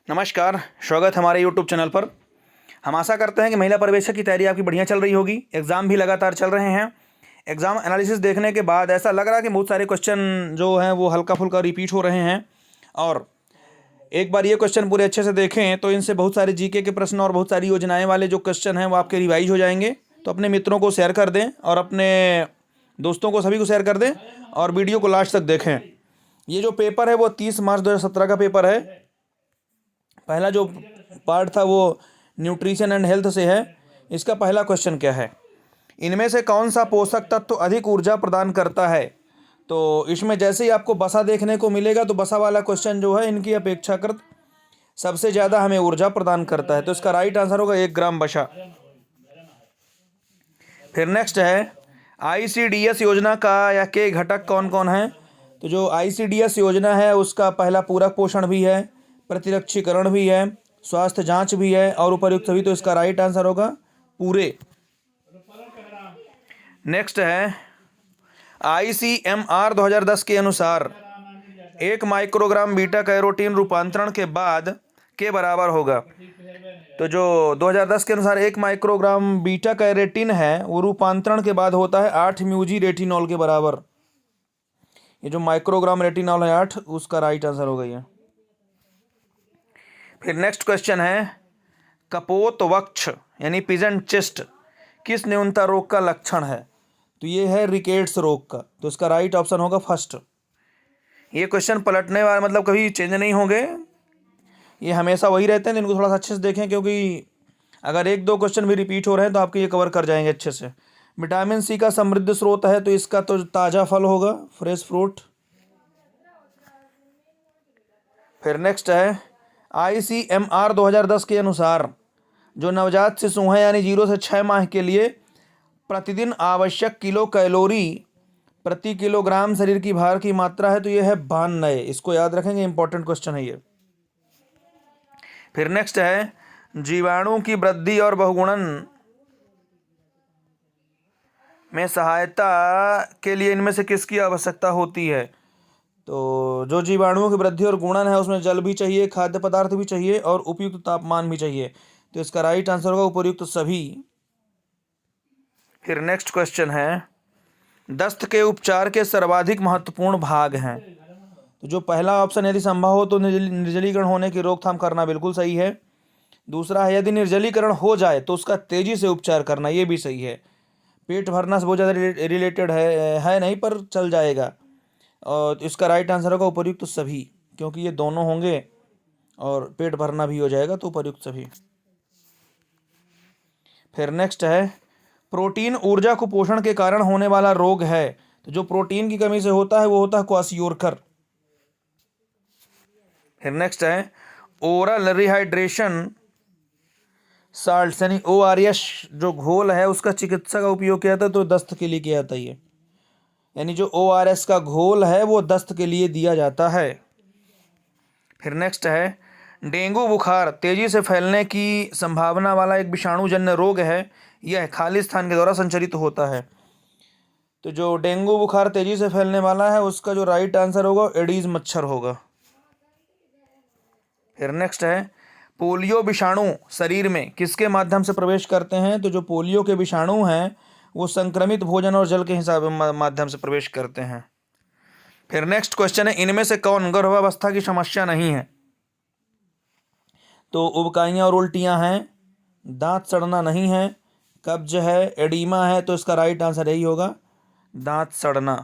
नमस्कार, स्वागत है हमारे यूट्यूब चैनल पर। हम आशा करते हैं कि महिला प्रवेशक की तैयारी आपकी बढ़िया चल रही होगी। एग्ज़ाम भी लगातार चल रहे हैं। एग्ज़ाम एनालिसिस देखने के बाद ऐसा लग रहा है कि बहुत सारे क्वेश्चन जो हैं वो हल्का फुल्का रिपीट हो रहे हैं। और एक बार ये क्वेश्चन पूरे अच्छे से देखें तो इनसे बहुत सारे जीके के प्रश्न और बहुत सारी योजनाएँ वाले जो क्वेश्चन हैं वो आपके रिवाइज हो जाएंगे। तो अपने मित्रों को शेयर कर दें और अपने दोस्तों को, सभी को शेयर कर दें और वीडियो को लास्ट तक देखें। ये जो पेपर है वो 30 मार्च 2017 का पेपर है। पहला जो पार्ट था वो न्यूट्रिशन एंड हेल्थ से है। इसका पहला क्वेश्चन क्या है? इनमें से कौन सा पोषक तत्व अधिक ऊर्जा प्रदान करता है? तो इसमें जैसे ही आपको बसा देखने को मिलेगा तो बसा वाला क्वेश्चन जो है इनकी अपेक्षाकृत सबसे ज़्यादा हमें ऊर्जा प्रदान करता है। तो इसका राइट आंसर होगा 1 ग्राम बसा। फिर नेक्स्ट है ICDS योजना का या के घटक कौन कौन है? तो जो ICDS योजना है उसका पहला पूरक पोषण भी है, प्रतिरक्षीकरण भी है, स्वास्थ्य जांच भी है और उपर्युक्त सभी। तो इसका राइट आंसर होगा पूरे। नेक्स्ट है ICMR 2010 के अनुसार 1 माइक्रोग्राम बीटा कैरोटीन रूपांतरण के बाद के बराबर होगा। तो जो 2010 के अनुसार 1 माइक्रोग्राम बीटा कैरोटीन है वो रूपांतरण के बाद होता है 8 म्यूजी रेटिनॉल के बराबर। ये जो माइक्रोग्राम रेटिनॉल है 8, उसका राइट आंसर होगा ये। फिर नेक्स्ट क्वेश्चन है कपोतवक्ष यानी पिजन चेस्ट किस न्यूनता रोग का लक्षण है? तो ये है रिकेट्स रोग का। तो इसका राइट ऑप्शन होगा फर्स्ट। ये क्वेश्चन पलटने वाले मतलब कभी चेंज नहीं होंगे, ये हमेशा वही रहते हैं। इनको थोड़ा सा अच्छे से देखें क्योंकि अगर 1-2 क्वेश्चन भी रिपीट हो रहे हैं तो आपके ये कवर कर जाएंगे अच्छे से। विटामिन सी का समृद्ध स्रोत है तो इसका तो ताज़ा फल होगा, फ्रेश फ्रूट। फिर नेक्स्ट है ICMR 2010 के अनुसार जो नवजात शिशु हैं यानी 0 से 6 माह के लिए प्रतिदिन आवश्यक किलो कैलोरी प्रति किलोग्राम शरीर की भार की मात्रा है तो ये है 92। इसको याद रखेंगे, इंपॉर्टेंट क्वेश्चन है ये। फिर नेक्स्ट है जीवाणु की वृद्धि और बहुगुणन में सहायता के लिए इनमें से किसकी आवश्यकता होती है? तो जो जीवाणुओं की वृद्धि और गुणन है उसमें जल भी चाहिए, खाद्य पदार्थ भी चाहिए और उपयुक्त तापमान भी चाहिए। तो इसका राइट आंसर होगा उपयुक्त सभी। फिर नेक्स्ट क्वेश्चन है दस्त के उपचार के सर्वाधिक महत्वपूर्ण भाग हैं। तो जो पहला ऑप्शन यदि संभव हो तो निर्जलीकरण होने की रोकथाम करना बिल्कुल सही है। दूसरा है यदि निर्जलीकरण हो जाए तो उसका तेजी से उपचार करना, ये भी सही है। पेट भरना से बहुत ज़्यादा रिलेटेड है नहीं पर चल जाएगा। और इसका राइट आंसर होगा उपर्युक्त सभी, क्योंकि ये दोनों होंगे और पेट भरना भी हो जाएगा तो उपर्युक्त सभी। फिर नेक्स्ट है प्रोटीन ऊर्जा कुपोषण के कारण होने वाला रोग है। तो जो प्रोटीन की कमी से होता है वो होता है क्वाशियोरकर। फिर नेक्स्ट है ओरल रिहाइड्रेशन साल्ट यानी ORS जो घोल है उसका चिकित्सा का उपयोग किया जाता है तो दस्त के लिए किया जाता है ये। यानी जो ORS का घोल है वो दस्त के लिए दिया जाता है। फिर नेक्स्ट है डेंगू बुखार तेजी से फैलने की संभावना वाला एक विषाणुजन्य रोग है। यह खाली स्थान के द्वारा संचरित होता है। तो जो डेंगू बुखार तेजी से फैलने वाला है उसका जो राइट आंसर होगा एडीज मच्छर होगा। फिर नेक्स्ट है पोलियो विषाणु शरीर में किसके माध्यम से प्रवेश करते हैं? तो जो पोलियो के विषाणु हैं वो संक्रमित भोजन और जल के हिसाब माध्यम से प्रवेश करते हैं। फिर नेक्स्ट क्वेश्चन है इनमें से कौन गर्भावस्था की समस्या नहीं है? तो उबकाइयाँ और उल्टियाँ हैं, दांत सड़ना नहीं है, कब्ज है, एडीमा है। तो इसका राइट आंसर यही होगा दांत सड़ना।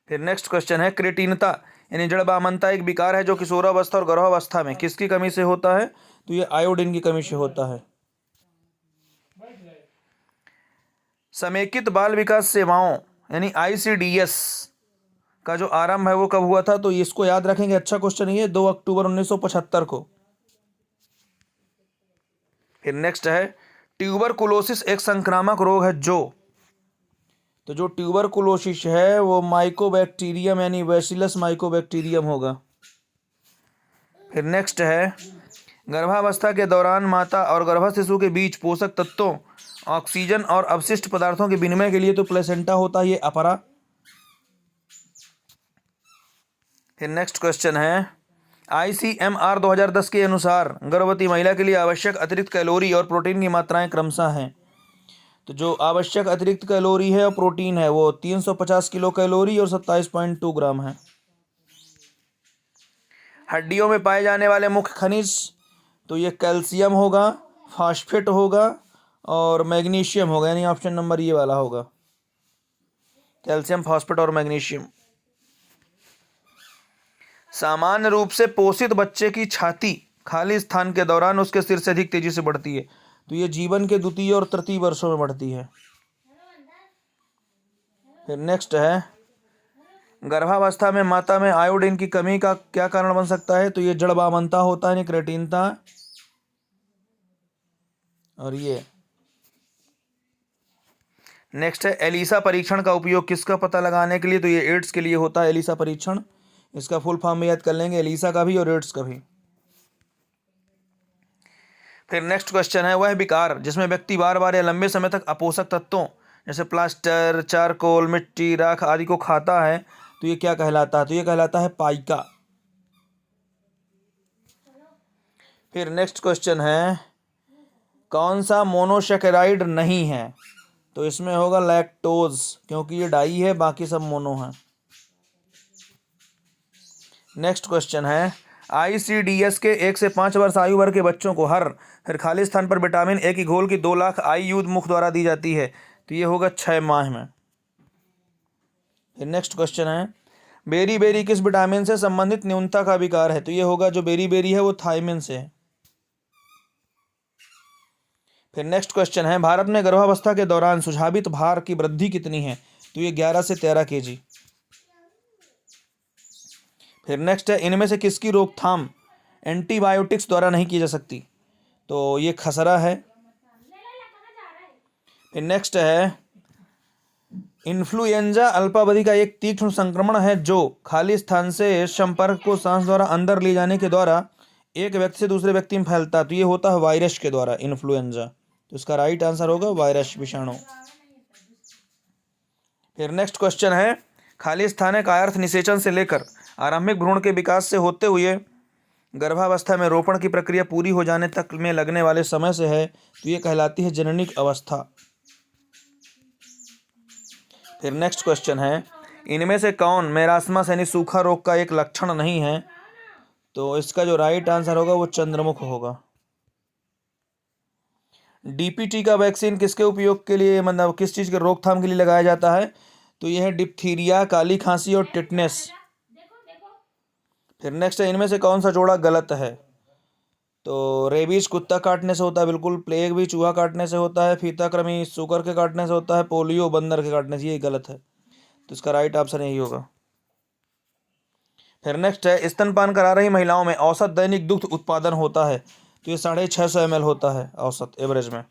फिर नेक्स्ट क्वेश्चन है क्रेटीनता यानी जड़ बामनता एक विकार है जो किशोरावस्था और गर्भावस्था में किसकी कमी से होता है? तो ये आयोडीन की कमी से होता है। समेकित बाल विकास सेवाओं यानी ICDS का जो आरंभ है वो कब हुआ था? तो इसको याद रखेंगे, अच्छा क्वेश्चन है ये, 2 अक्टूबर 1975 को। फिर नेक्स्ट है ट्यूबरकुलोसिस एक संक्रामक रोग है जो। तो जो ट्यूबरकुलोसिस है वो माइकोबैक्टीरियम यानी बैसिलस माइकोबैक्टीरियम होगा। फिर नेक्स्ट है गर्भावस्था के दौरान माता और गर्भस्थ शिशु के बीच पोषक तत्वों, ऑक्सीजन और अपशिष्ट पदार्थों के विनिमय के लिए तो प्लेसेंटा होता है, ये अपरा। फिर नेक्स्ट क्वेश्चन है ICMR 2010 के अनुसार गर्भवती महिला के लिए आवश्यक अतिरिक्त कैलोरी और प्रोटीन की मात्राएं क्रमशः हैं। तो जो आवश्यक अतिरिक्त कैलोरी है और प्रोटीन है वो 350 किलो कैलोरी और 27.2 ग्राम है। हड्डियों में पाए जाने वाले मुख्य खनिज, तो ये कैल्शियम होगा, फास्फेट होगा और मैग्नीशियम होगा, यानी ऑप्शन नंबर ये वाला होगा, कैल्शियम, फास्फेट और मैग्नीशियम। सामान्य रूप से पोषित बच्चे की छाती खाली स्थान के दौरान उसके सिर से अधिक तेजी से बढ़ती है। तो ये जीवन के द्वितीय और तृतीय वर्षों में बढ़ती है। फिर नेक्स्ट है, गर्भावस्था में माता में आयोडीन की कमी का क्या कारण बन सकता है? तो ये जड़बामनता होता है, क्रेटीनता। और ये नेक्स्ट है, एलिसा परीक्षण का उपयोग किसका पता लगाने के लिए? तो ये एड्स के लिए होता है एलिसा परीक्षण। इसका फुल फॉर्म में याद कर लेंगे, एलिसा का भी और एड्स का भी। फिर नेक्स्ट क्वेश्चन है, वह विकार जिसमें व्यक्ति बार बार या लंबे समय तक अपोषक तत्वों जैसे प्लास्टर, चारकोल, मिट्टी, राख आदि को खाता है, तो ये क्या कहलाता है? तो ये कहलाता है पाइका। फिर नेक्स्ट क्वेश्चन है, कौन सा मोनोसेकेराइड नहीं है? तो इसमें होगा लैक्टोज, क्योंकि ये डाई है, बाकी सब मोनो है। नेक्स्ट क्वेश्चन है, ICDS के 1 से 5 वर्ष आयु वर्ग के बच्चों को फिर खाली स्थान पर विटामिन ए की घोल की 2 लाख IU मुख द्वारा दी जाती है, तो ये होगा 6 माह में। फिर नेक्स्ट क्वेश्चन है, बेरी बेरी किस विटामिन से संबंधित न्यूनता का विकार है? तो ये होगा जो बेरी बेरी है वो थायमिन से है। फिर नेक्स्ट क्वेश्चन है, भारत में गर्भावस्था के दौरान सुझावित भार की वृद्धि कितनी है? तो ये 11 से 13 kg। फिर नेक्स्ट है, इनमें से किसकी रोकथाम एंटीबायोटिक्स द्वारा नहीं की जा सकती? तो ये खसरा है। फिर नेक्स्ट है, इन्फ्लुएंजा अल्पावधि का एक तीक्ष्ण संक्रमण है जो खाली स्थान से संपर्क को सांस द्वारा अंदर ले जाने के द्वारा एक व्यक्ति से दूसरे व्यक्ति में फैलता है, तो ये होता है वायरस के द्वारा, इन्फ्लुएंजा। तो इसका राइट आंसर होगा वायरस, विषाणु। फिर नेक्स्ट क्वेश्चन है, खाली स्थान का अर्थ निषेचन से लेकर आरंभिक भ्रूण के विकास से होते हुए गर्भावस्था में रोपण की प्रक्रिया पूरी हो जाने तक में लगने वाले समय से है, तो ये कहलाती है जननिक अवस्था। फिर नेक्स्ट क्वेश्चन है, इनमें से कौन मेरास्मस यानी सूखा रोग का एक लक्षण नहीं है? तो इसका जो राइट आंसर होगा वो चंद्रमुख होगा। DPT का वैक्सीन किसके उपयोग के लिए, मतलब किस चीज़ के रोकथाम के लिए लगाया जाता है? तो यह है डिप्थीरिया, काली खांसी और टिटनेस। फिर नेक्स्ट है, इनमें से कौन सा जोड़ा गलत है? तो रेबीज कुत्ता काटने से होता है बिल्कुल, प्लेग भी चूहा काटने से होता है, फीताकृमि सूकर के काटने से होता है, पोलियो बंदर के काटने से, ये गलत है। तो इसका राइट ऑप्शन यही होगा। फिर नेक्स्ट है, स्तनपान करा रही महिलाओं में औसत दैनिक दुग्ध उत्पादन होता है, तो ये 650 ml होता है औसत एवरेज में।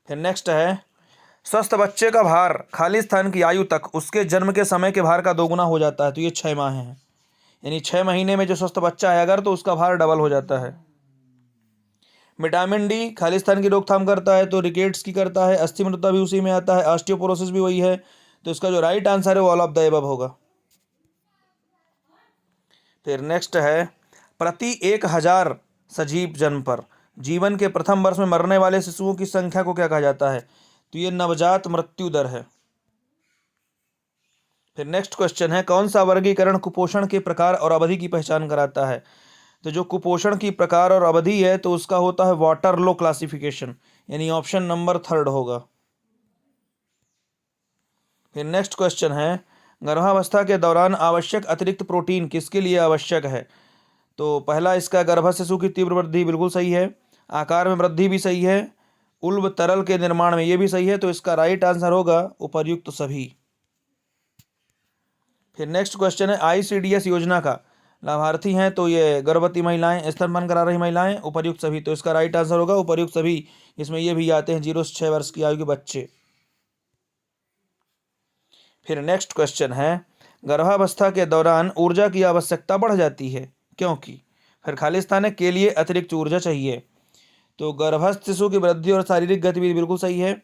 फिर नेक्स्ट है, स्वस्थ बच्चे का भार खाली स्थान की आयु तक उसके जन्म के समय के भार का दोगुना हो जाता है, तो ये 6 माह है, यानी 6 महीने में जो स्वस्थ बच्चा है अगर, तो उसका भार डबल हो जाता है। विटामिन डी खाली स्थान की रोकथाम करता है, तो रिकेट्स की करता है, अस्थिमृतता भी उसी में आता है, ऑस्टियोपोरोसिस भी वही है, तो इसका जो राइट आंसर है वो ऑल ऑफ द एबव होगा। फिर नेक्स्ट है, प्रति 1000 सजीव जन्म पर जीवन के प्रथम वर्ष में मरने वाले शिशुओं की संख्या को क्या कहा जाता है? तो ये नवजात मृत्यु दर है। फिर नेक्स्ट क्वेश्चन है, कौन सा वर्गीकरण कुपोषण के प्रकार और अवधि की पहचान कराता है? तो जो कुपोषण की प्रकार और अवधि है तो उसका होता है वाटरलो क्लासिफिकेशन, यानी ऑप्शन नंबर 3 होगा। फिर नेक्स्ट क्वेश्चन है, गर्भावस्था के दौरान आवश्यक अतिरिक्त प्रोटीन किसके लिए आवश्यक है? तो पहला इसका गर्भस्थ शिशु की तीव्र वृद्धि बिल्कुल सही है, आकार में वृद्धि भी सही है, उल्ब तरल के निर्माण में ये भी सही है, तो इसका राइट आंसर होगा उपर्युक्त सभी। फिर नेक्स्ट क्वेश्चन है, ICDS योजना का लाभार्थी हैं, तो ये गर्भवती महिलाएं, स्तनपान करा रही महिलाएं, उपर्युक्त सभी, तो इसका राइट आंसर होगा उपर्युक्त सभी। इसमें ये भी आते हैं 0 से 6 वर्ष की आयु के बच्चे। फिर नेक्स्ट क्वेश्चन है, गर्भावस्था के दौरान ऊर्जा की आवश्यकता बढ़ जाती है क्योंकि? फिर खाली स्थान के लिए अतिरिक्त ऊर्जा चाहिए, तो गर्भस्थ शिशु की वृद्धि और शारीरिक गतिविधि बिल्कुल सही है,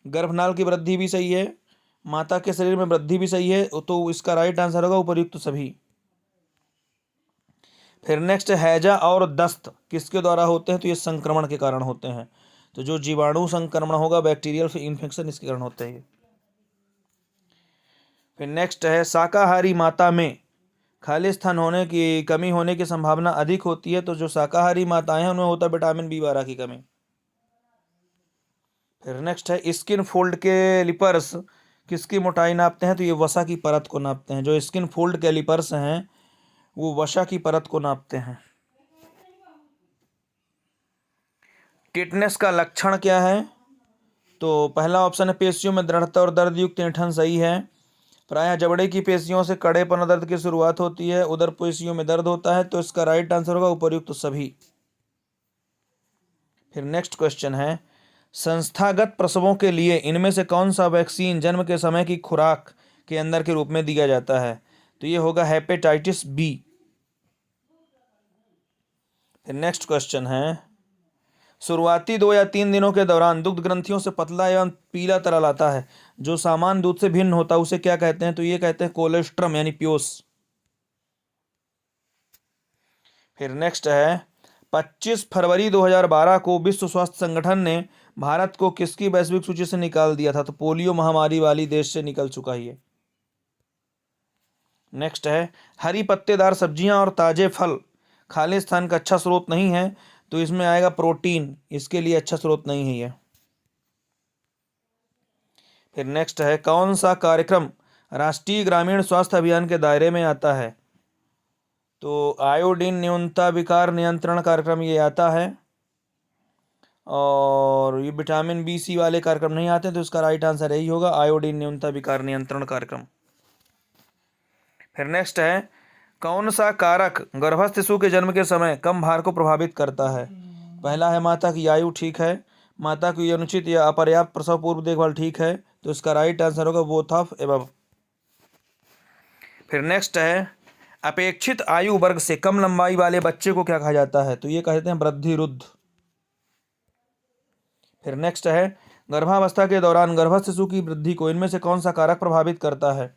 गर्भनाल की वृद्धि भी सही है, माता के शरीर में वृद्धि भी सही है, तो इसका राइट आंसर होगा उपर्युक्त सभी। फिर नेक्स्ट, हैजा और दस्त किसके द्वारा होते हैं? तो ये संक्रमण के कारण होते हैं। तो जो जीवाणु संक्रमण होगा, बैक्टीरियल इन्फेक्शन, इसके कारण होते हैं। फिर नेक्स्ट है, शाकाहारी माता में खाली स्थान होने की कमी होने की संभावना अधिक होती है। तो जो शाकाहारी माताएं हैं उनमें होता है विटामिन B12 की कमी। फिर नेक्स्ट है, स्किन फोल्ड के लिपर्स किसकी मोटाई नापते हैं? तो ये वसा की परत को नापते हैं। जो स्किन फोल्ड कैलिपर्स हैं वो वसा की परत को नापते हैं। टिटनेस का लक्षण क्या है? तो पहला ऑप्शन है, पेशियों में दृढ़ता और दर्द युक्त ऐंठन, सही है। प्रायः जबड़े की पेशियों से कड़ेपन और दर्द की शुरुआत होती है, उधर पेशियों में दर्द होता है। तो इसका राइट आंसर होगा उपर्युक्त सभी। फिर नेक्स्ट क्वेश्चन है, संस्थागत प्रसवों के लिए इनमें से कौन सा वैक्सीन जन्म के समय की खुराक के अंदर के रूप में दिया जाता है? तो ये होगा हेपेटाइटिस B। फिर नेक्स्ट क्वेश्चन है, शुरुआती 2 या 3 दिनों के दौरान दुग्ध ग्रंथियों से पतला एवं पीला तरल आता है, जो सामान्य दूध से भिन्न होता है, उसे क्या कहते हैं? तो ये कहते हैं कोलेस्ट्रम यानी प्योस। फिर नेक्स्ट है, 25 फरवरी 2012 को विश्व स्वास्थ्य संगठन ने भारत को किसकी वैश्विक सूची से निकाल दिया था? तो पोलियो महामारी वाली देश से निकल चुका ही है। नेक्स्ट है, हरी पत्तेदार सब्जियां और ताजे फल खाली स्थान का अच्छा स्रोत नहीं है। तो इसमें आएगा प्रोटीन, इसके लिए अच्छा स्रोत नहीं है ये। फिर नेक्स्ट है, कौन सा कार्यक्रम राष्ट्रीय ग्रामीण स्वास्थ्य अभियान के दायरे में आता है? तो आयोडीन न्यूनता विकार नियंत्रण कार्यक्रम ये आता है, और ये विटामिन B, C वाले कार्यक्रम नहीं आते। तो इसका राइट आंसर यही होगा, आयोडीन न्यूनता विकार नियंत्रण कार्यक्रम। फिर नेक्स्ट है, कौन सा कारक गर्भस्थ शिशु के जन्म के समय कम भार को प्रभावित करता है? पहला है माता की आयु, ठीक है। माता की अनुचित या अपर्याप्त प्रसव पूर्व देखभाल, ठीक है। तो इसका राइट आंसर होगा बोथ ऑफ एबव। फिर नेक्स्ट है, अपेक्षित आयु वर्ग से कम लंबाई वाले बच्चे को क्या कहा जाता है? तो ये कहते हैं वृद्धिरुद्ध। फिर नेक्स्ट है, गर्भावस्था के दौरान गर्भस्थ शिशु की वृद्धि को इनमें से कौन सा कारक प्रभावित करता है?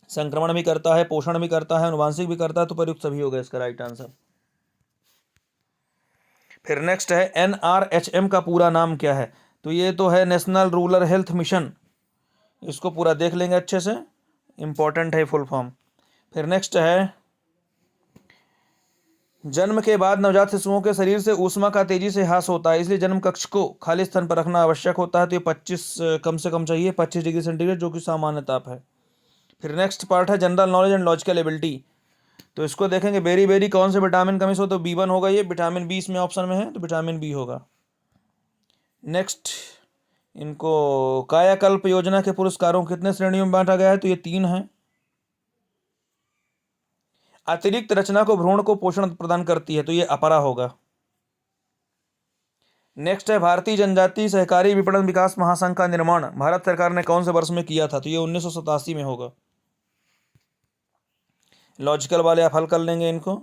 संक्रमण भी करता है, पोषण भी करता है, आनुवांशिक भी करता है। तो प्रयुक्त सभी हो गए इसका राइट आंसर। फिर नेक्स्ट है, NRHM का पूरा नाम क्या है? तो ये तो है नेशनल रूरल हेल्थ मिशन, इसको पूरा देख लेंगे अच्छे से, इंपॉर्टेंट है फुल फॉर्म। फिर नेक्स्ट है, जन्म के बाद नवजात शिशुओं के शरीर से ऊष्मा का तेजी से ह्रास होता है, इसलिए जन्म कक्ष को खाली स्थान पर रखना आवश्यक होता है। तो ये 25 कम से कम चाहिए, 25 डिग्री सेंटीग्रेड, जो कि सामान्य ताप है। फिर नेक्स्ट पार्ट है, general knowledge and logical ability. तो इसको देखेंगे, बेरी बेरी कौन से विटामिन कमी से हो? तो B1 होगा, ये विटामिन B इसमें ऑप्शन में है, तो विटामिन B होगा। नेक्स्ट, इनको कायाकल्प योजना के पुरस्कारों को कितने श्रेणियों में बांटा गया है? तो ये 3 है। अतिरिक्त रचना को भ्रूण को पोषण प्रदान करती है, तो ये अपरा होगा। नेक्स्ट है, भारतीय जनजाति सहकारी विपणन विकास महासंघ का निर्माण भारत सरकार ने कौन से वर्ष में किया था? तो ये 1987 में होगा। लॉजिकल वाले आप हल कर लेंगे इनको।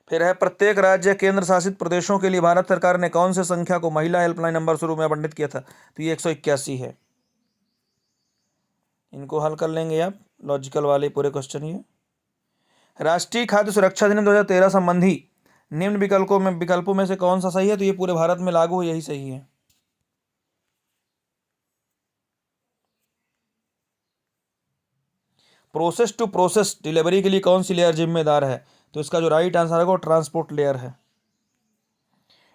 फिर है, प्रत्येक राज्य केंद्र शासित प्रदेशों के लिए भारत सरकार ने कौन से संख्या को महिला हेल्पलाइन नंबर शुरू में आवंटित किया था? तो ये 181 है। इनको हल कर लेंगे आप, लॉजिकल वाले पूरे क्वेश्चन। ये राष्ट्रीय खाद्य सुरक्षा अधिनियम 2013 संबंधी निम्न विकल्पों में से कौन सा सही है? तो ये पूरे भारत में लागू है, यही सही है। प्रोसेस टू प्रोसेस डिलीवरी के लिए कौन सी लेयर जिम्मेदार है? तो इसका जो राइट आंसर है वो ट्रांसपोर्ट लेयर है।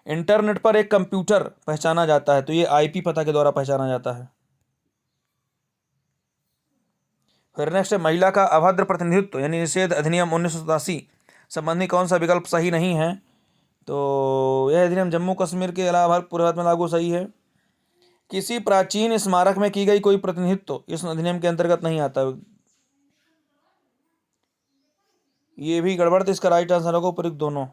इंटरनेट पर एक कंप्यूटर पहचाना जाता है, तो ये IP पता के द्वारा पहचाना जाता है। फिर नेक्स्ट है, महिला का अभद्र प्रतिनिधित्व यानी निषेध अधिनियम 1987 संबंधी कौन सा विकल्प सही नहीं है? तो यह अधिनियम जम्मू कश्मीर के अलावा पूरे भारत में लागू, सही है। किसी प्राचीन स्मारक में की गई कोई प्रतिनिधित्व इस अधिनियम के अंतर्गत नहीं आता, ये भी गड़बड़। तो इसका राइट आंसर होगा उपयुक्त दोनों।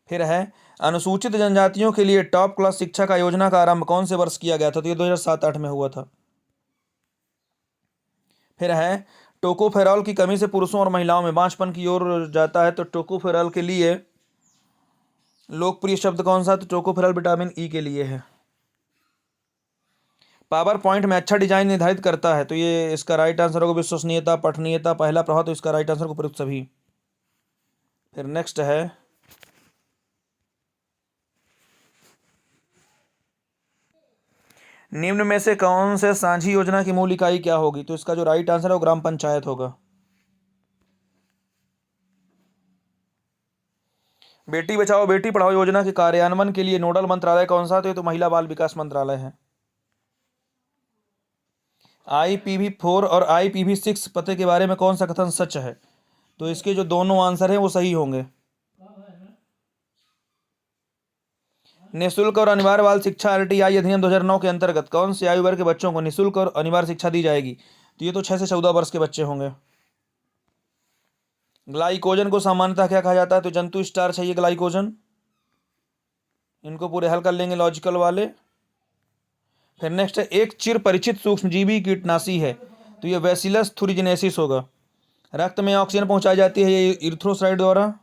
फिर है, अनुसूचित जनजातियों के लिए टॉप क्लास शिक्षा का योजना का आरंभ कौन से वर्ष किया गया था? तो ये 2007-8 में हुआ था। फिर है, टोकोफेरॉल की कमी से पुरुषों और महिलाओं में बांझपन की ओर जाता है, तो टोकोफेरॉल के लिए लोकप्रिय शब्द कौन सा? तो टोकोफेरॉल विटामिन E के लिए है। पावर पॉइंट में अच्छा डिजाइन निर्धारित करता है। तो ये इसका राइट आंसर होगा। विश्वसनीयता, पठनीयता, पहला प्रभाव, तो इसका राइट आंसर को प्रयुक्त सभी। फिर नेक्स्ट है निम्न में से कौन से सांझी योजना की मूल इकाई क्या होगी? तो इसका जो राइट आंसर है वो ग्राम पंचायत होगा। बेटी बचाओ बेटी पढ़ाओ योजना के कार्यान्वयन के लिए नोडल मंत्रालय कौन सा? तो ये तो महिला बाल विकास मंत्रालय है। IPv4 और IPv6 पते के बारे में कौन सा कथन सच है? तो इसके जो दोनों आंसर हैं वो सही होंगे। निःशुल्क और अनिवार्य बाल शिक्षा RTI अधिनियम 2009 के अंतर्गत कौन से आयु वर्ग के बच्चों को निःशुल्क और अनिवार्य शिक्षा दी जाएगी? तो ये तो 6 से 14 वर्ष के बच्चे होंगे। ग्लाइकोजन को सामान्यतः क्या कहा जाता है? तो जंतु स्टार्च है ये ग्लाइकोजन। इनको पूरे हल कर लेंगे लॉजिकल वाले। फिर नेक्स्ट है एक चिर परिचित सूक्ष्मजीवी कीटनाशी है। तो ये बैसिलस थुरिजिनेसिस होगा। रक्त में ऑक्सीजन पहुंचाई जाती है ये इरिथ्रोसाइट द्वारा।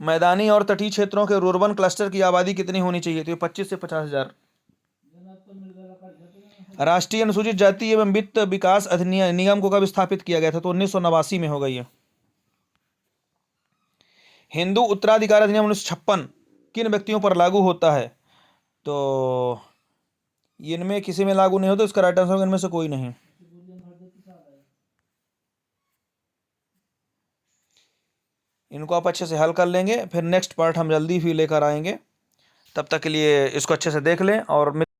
मैदानी और तटीय क्षेत्रों के रुर्बन क्लस्टर की आबादी कितनी होनी चाहिए? तो ये 25 से 50,000। राष्ट्रीय अनुसूचित जाति एवं वित्त विकास अधिनियम निगम को कब स्थापित किया गया था? तो 1989 में हो गई है। हिंदू उत्तराधिकार अधिनियम 1956 किन व्यक्तियों पर लागू होता है? तो इनमें किसी में लागू नहीं होता। इसका राइट आंसर होगा इनमें से कोई नहीं। इनको आप अच्छे से हल कर लेंगे। फिर नेक्स्ट पार्ट हम जल्दी ही लेकर आएंगे। तब तक के लिए इसको अच्छे से देख लें और